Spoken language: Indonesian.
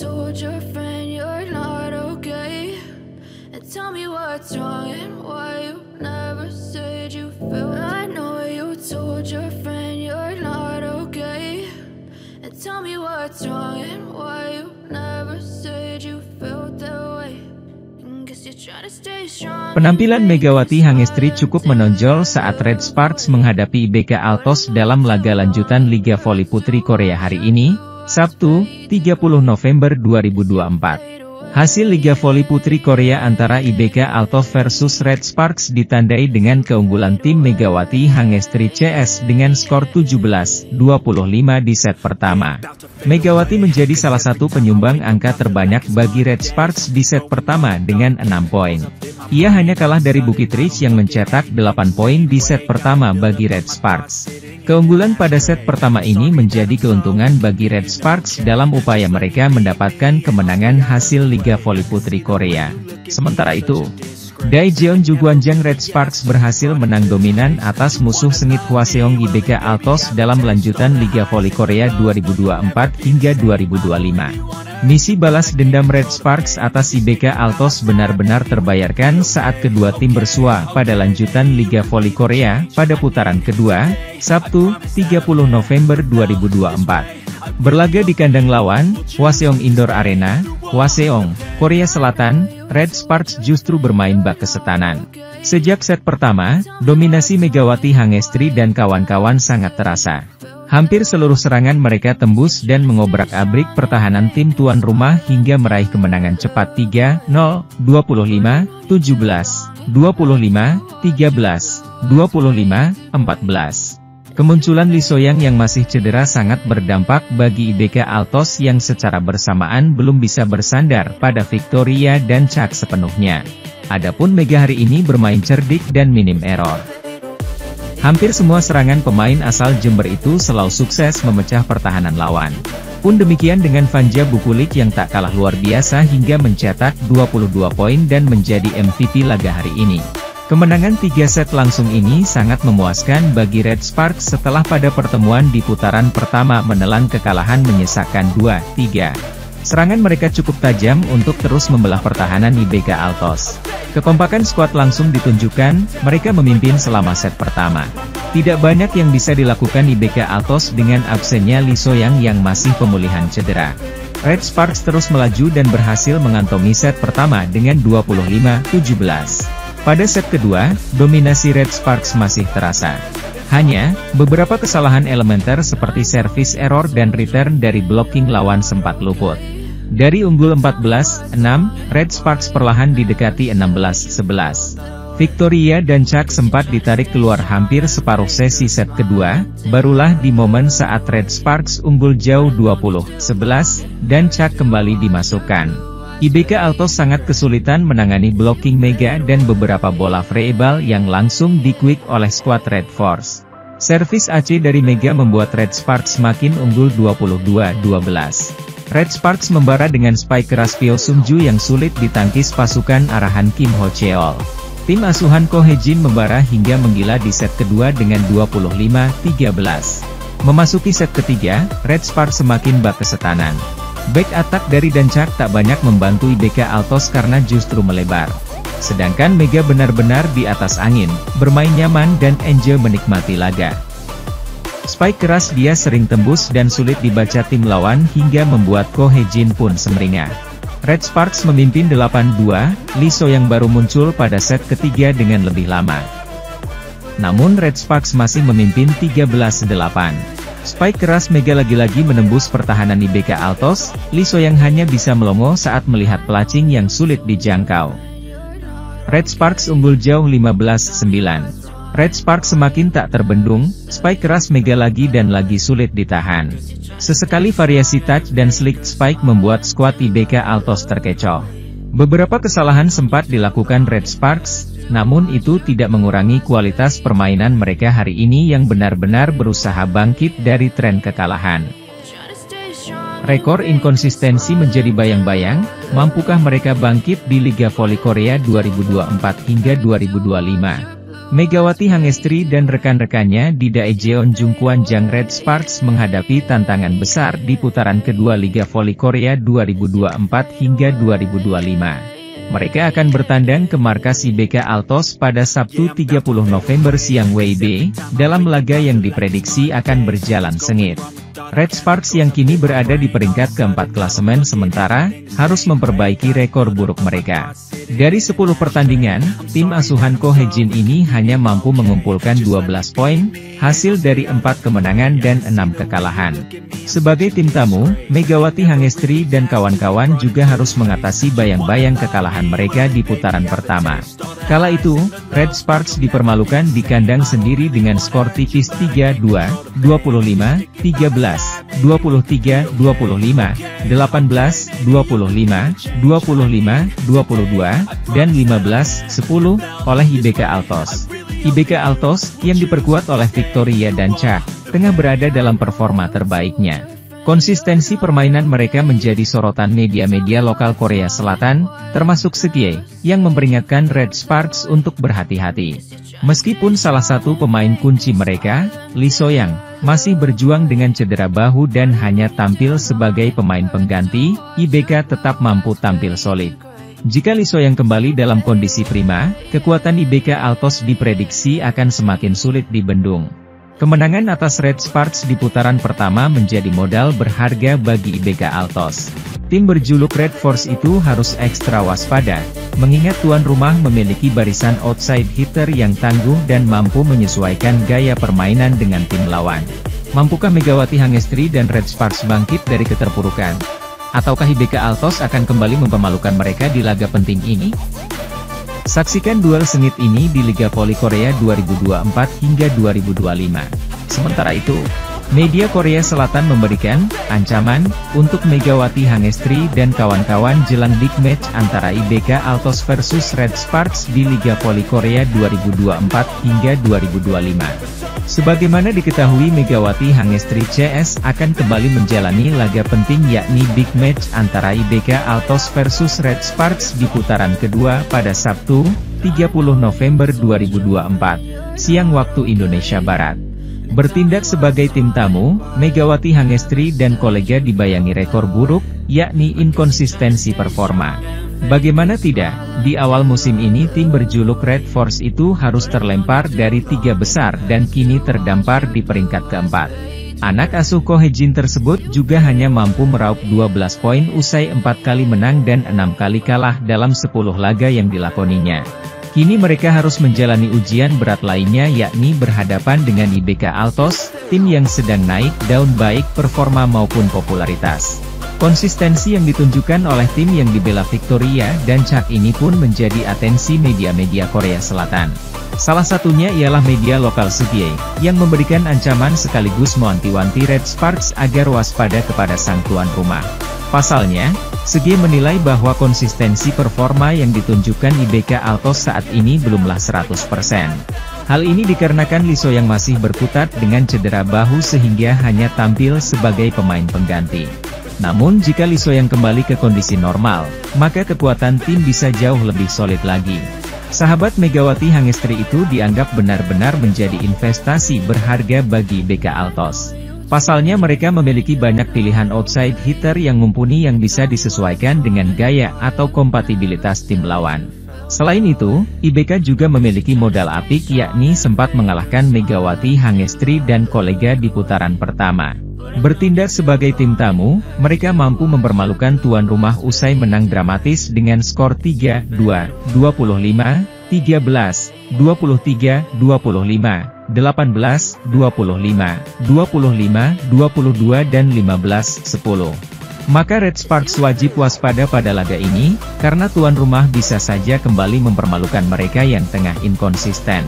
told your friend you're not okay, and tell me what's wrong and why you never said you felt. I know you told your friend you're not okay, and tell me what's wrong and why you never said you felt that way. Guess you're trying to stay strong. Penampilan Megawati Hangestri cukup menonjol saat Red Sparks menghadapi IBK Altos dalam laga lanjutan Liga Voli Putri Korea hari ini, Sabtu, 30 November 2024. Hasil Liga Voli Putri Korea antara IBK Altos versus Red Sparks ditandai dengan keunggulan tim Megawati Hangestri CS dengan skor 17-25 di set pertama. Megawati menjadi salah satu penyumbang angka terbanyak bagi Red Sparks di set pertama dengan 6 poin. Ia hanya kalah dari Bukit Ridge yang mencetak 8 poin di set pertama bagi Red Sparks. Keunggulan pada set pertama ini menjadi keuntungan bagi Red Sparks dalam upaya mereka mendapatkan kemenangan hasil Liga Voli Putri Korea. Sementara itu, Daejeon Juguanjang Red Sparks berhasil menang dominan atas musuh sengit Hwaseong IBK Altos dalam lanjutan Liga Voli Korea 2024 hingga 2025. Misi balas dendam Red Sparks atas IBK Altos benar-benar terbayarkan saat kedua tim bersua pada lanjutan Liga Voli Korea pada putaran kedua, Sabtu, 30 November 2024. Berlaga di kandang lawan, Hwaseong Indoor Arena, Hwaseong, Korea Selatan, Red Sparks justru bermain bak kesetanan. Sejak set pertama, dominasi Megawati Hangestri dan kawan-kawan sangat terasa. Hampir seluruh serangan mereka tembus dan mengobrak-abrik pertahanan tim tuan rumah hingga meraih kemenangan cepat 3-0, 25, 17, 25, 13, 25, 14. Kemunculan Lee Soyang yang masih cedera sangat berdampak bagi IBK Altos yang secara bersamaan belum bisa bersandar pada Victoria dan Chak sepenuhnya. Adapun Mega hari ini bermain cerdik dan minim error. Hampir semua serangan pemain asal Jember itu selalu sukses memecah pertahanan lawan. Pun demikian dengan Vanja Bukulik yang tak kalah luar biasa hingga mencetak 22 poin dan menjadi MVP laga hari ini. Kemenangan 3 set langsung ini sangat memuaskan bagi Red Sparks setelah pada pertemuan di putaran pertama menelan kekalahan menyesakkan 2-3. Serangan mereka cukup tajam untuk terus membelah pertahanan IBK Altos. Kekompakan skuad langsung ditunjukkan, mereka memimpin selama set pertama. Tidak banyak yang bisa dilakukan IBK Altos dengan absennya Lee Soyang yang masih pemulihan cedera. Red Sparks terus melaju dan berhasil mengantongi set pertama dengan 25-17. Pada set kedua, dominasi Red Sparks masih terasa. Hanya, beberapa kesalahan elementer seperti service error dan return dari blocking lawan sempat luput. Dari unggul 14-6, Red Sparks perlahan didekati 16-11. Victoria dan Chak sempat ditarik keluar hampir separuh sesi set kedua, barulah di momen saat Red Sparks unggul jauh 20-11, dan Chak kembali dimasukkan. IBK Altos sangat kesulitan menangani blocking Mega dan beberapa bola freeball yang langsung di-quick oleh skuad Red Force. Servis AC dari Mega membuat Red Sparks makin unggul 22-12. Red Sparks membara dengan spike keras Pyo Sung-ju yang sulit ditangkis pasukan arahan Kim Ho Cheol. Tim asuhan Ko Hye-jin membara hingga menggila di set kedua dengan 25-13. Memasuki set ketiga, Red Sparks semakin bak kesetanan. Back attack dari Dancak tak banyak membantu IBK Altos karena justru melebar. Sedangkan Mega benar-benar di atas angin, bermain nyaman dan enjoy menikmati laga. Spike keras dia sering tembus dan sulit dibaca tim lawan hingga membuat Ko Hye-jin pun semeringah. Red Sparks memimpin 8-2, Lee Soyang baru muncul pada set ketiga dengan lebih lama. Namun Red Sparks masih memimpin 13-8. Spike keras Mega lagi-lagi menembus pertahanan IBK Altos, Lee Soyang hanya bisa melongo saat melihat pelacing yang sulit dijangkau. Red Sparks unggul jauh 15-9. Red Sparks semakin tak terbendung, spike keras Mega lagi dan lagi sulit ditahan. Sesekali variasi touch dan slick spike membuat skuad IBK Altos terkecoh. Beberapa kesalahan sempat dilakukan Red Sparks, namun itu tidak mengurangi kualitas permainan mereka hari ini yang benar-benar berusaha bangkit dari tren kekalahan. Rekor inkonsistensi menjadi bayang-bayang, mampukah mereka bangkit di Liga Voli Korea 2024 hingga 2025? Megawati Hangestri dan rekan-rekannya di Daejeon Jungkwanjang Red Sparks menghadapi tantangan besar di putaran kedua Liga Voli Korea 2024 hingga 2025. Mereka akan bertandang ke markas IBK Altos pada Sabtu 30 November siang WIB, dalam laga yang diprediksi akan berjalan sengit. Red Sparks yang kini berada di peringkat keempat klasemen sementara, harus memperbaiki rekor buruk mereka. Dari 10 pertandingan, tim asuhan Ko Hye-jin ini hanya mampu mengumpulkan 12 poin, hasil dari 4 kemenangan dan 6 kekalahan. Sebagai tim tamu, Megawati Hangestri dan kawan-kawan juga harus mengatasi bayang-bayang kekalahan mereka di putaran pertama. Kala itu, Red Sparks dipermalukan di kandang sendiri dengan skor tipis 3-2, 25, 13, 23, 25, 18, 25, 25, 22, dan 15, 10, oleh IBK Altos. IBK Altos, yang diperkuat oleh Victoria dan Chak, tengah berada dalam performa terbaiknya. Konsistensi permainan mereka menjadi sorotan media-media lokal Korea Selatan, termasuk Sekie, yang memperingatkan Red Sparks untuk berhati-hati. Meskipun salah satu pemain kunci mereka, Lee So-young, masih berjuang dengan cedera bahu dan hanya tampil sebagai pemain pengganti, IBK tetap mampu tampil solid. Jika Lee So-young kembali dalam kondisi prima, kekuatan IBK Altos diprediksi akan semakin sulit dibendung. Kemenangan atas Red Sparks di putaran pertama menjadi modal berharga bagi IBK Altos. Tim berjuluk Red Force itu harus ekstra waspada, mengingat tuan rumah memiliki barisan outside hitter yang tangguh dan mampu menyesuaikan gaya permainan dengan tim lawan. Mampukah Megawati Hangestri dan Red Sparks bangkit dari keterpurukan? Ataukah IBK Altos akan kembali mempermalukan mereka di laga penting ini? Saksikan duel sengit ini di Liga Voli Korea 2024 hingga 2025. Sementara itu, media Korea Selatan memberikan ancaman untuk Megawati Hangestri dan kawan-kawan jelang big match antara IBK Altos versus Red Sparks di Liga Voli Korea 2024 hingga 2025. Sebagaimana diketahui, Megawati Hangestri CS akan kembali menjalani laga penting yakni big match antara IBK Altos versus Red Sparks di putaran kedua pada Sabtu, 30 November 2024, siang waktu Indonesia Barat. Bertindak sebagai tim tamu, Megawati Hangestri dan kolega dibayangi rekor buruk, yakni inkonsistensi performa. Bagaimana tidak, di awal musim ini tim berjuluk Red Force itu harus terlempar dari 3 besar dan kini terdampar di peringkat keempat. Anak asuh Ko Hye-jin tersebut juga hanya mampu meraup 12 poin usai 4 kali menang dan 6 kali kalah dalam 10 laga yang dilakoninya. Kini mereka harus menjalani ujian berat lainnya yakni berhadapan dengan IBK Altos, tim yang sedang naik daun baik performa maupun popularitas. Konsistensi yang ditunjukkan oleh tim yang dibela Victoria dan Chak ini pun menjadi atensi media-media Korea Selatan. Salah satunya ialah media lokal Sekie, yang memberikan ancaman sekaligus mewanti-wanti Red Sparks agar waspada kepada sang tuan rumah. Pasalnya, Sekie menilai bahwa konsistensi performa yang ditunjukkan IBK Altos saat ini belumlah 100%. Hal ini dikarenakan Lee So-young masih berkutat dengan cedera bahu sehingga hanya tampil sebagai pemain pengganti. Namun jika Lee So-young kembali ke kondisi normal, maka kekuatan tim bisa jauh lebih solid lagi. Sahabat Megawati Hangestri itu dianggap benar-benar menjadi investasi berharga bagi IBK Altos. Pasalnya mereka memiliki banyak pilihan outside hitter yang mumpuni yang bisa disesuaikan dengan gaya atau kompatibilitas tim lawan. Selain itu, IBK juga memiliki modal apik yakni sempat mengalahkan Megawati Hangestri dan kolega di putaran pertama. Bertindak sebagai tim tamu, mereka mampu mempermalukan tuan rumah usai menang dramatis dengan skor 3-2, 25, 13, 23, 25, 18, 25, 25, 22 dan 15, 10. Maka Red Sparks wajib waspada pada laga ini, karena tuan rumah bisa saja kembali mempermalukan mereka yang tengah inkonsisten.